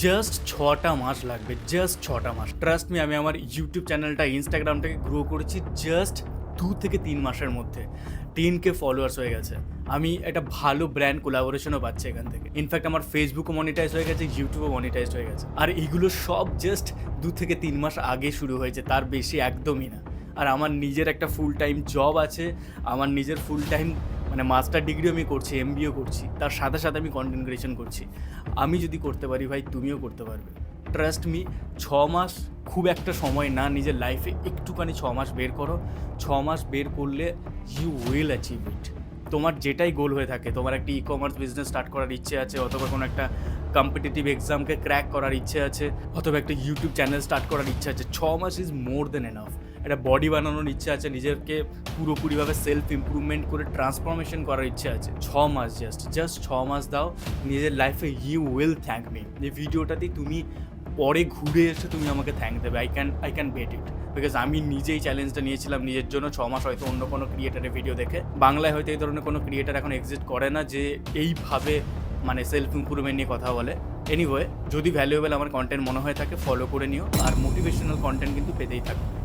Just ৬টা মাস লাগবে, just ৬টা মাস। ট্রাস্ট মি, আমি আমার ইউটিউব চ্যানেলটা, ইনস্টাগ্রামটাকে গ্রো করেছি জাস্ট ২ থেকে ৩ মাসের মধ্যে। 10K ফলোয়ার্স হয়ে গেছে। আমি একটা ভালো ব্র্যান্ড কোলাবোরেশনও পাচ্ছি এখান থেকে। ইনফ্যাক্ট আমার ফেসবুকও মনিটাইজ হয়ে গেছে, ইউটিউবও মনিটাইজড হয়ে গেছে। আর এইগুলো সব জাস্ট ২ থেকে ৩ মাস আগে শুরু হয়েছে, তার বেশি একদমই না। আর আমার নিজের একটা ফুল টাইম জব আছে, আমার নিজের ফুল টাইম মাস্টার ডিগ্রিও আমি করছি, এমবিএও করছি, তার সাথে সাথে আমি কন্টেন্ট ক্রিয়েশন করছি। আমি যদি করতে পারি ভাই, তুমিও করতে পারবে। ট্রাস্ট মি, 6 মাস খুব একটা সময় না। নিজের লাইফে একটুখানি 6 মাস বের করো। 6 মাস বের করলে ইউ উইল অ্যাচিভ ইট। তোমার যেটাই গোল হয়ে থাকে, তোমার একটা ই কমার্স বিজনেস স্টার্ট করার ইচ্ছে আছে, অথবা কোনো একটা কম্পিটিটিভ এক্সামকে ক্র্যাক করার ইচ্ছে আছে, অথবা একটা ইউটিউব চ্যানেল স্টার্ট করার ইচ্ছে আছে, 6 much is more than enough. একটা বডি বানানোর ইচ্ছে আছে, নিজেকে পুরোপুরিভাবে সেলফ ইমপ্রুভমেন্ট করে ট্রান্সফরমেশন করার ইচ্ছে আছে, 6 মাস জাস্ট 6 মাস দাও। নিজের লাইফে ইউ উইল থ্যাঙ্ক মি। এই ভিডিওটাতেই তুমি পরে ঘুরে এসে তুমি আমাকে থ্যাঙ্ক দেবে। I can bet it, because আমি নিজেই চ্যালেঞ্জটা নিয়েছিলাম নিজের জন্য। 6 মাস হয়তো অন্য কোনো ক্রিয়েটারের ভিডিও দেখে, বাংলায় হয়তো এই ধরনের কোনো ক্রিয়েটার এখন এক্সিস্ট করে না যে এইভাবে সেলফ ইমপ্রুভমেন্ট নিয়ে কথা বলে। এনিওয়ে, যদি ভ্যালুয়েবল আমার কন্টেন্ট মনে হয়ে থাকে, ফলো করে নিও। আর মোটিভেশনাল কন্টেন্ট কিন্তু পেতেই থাকবে।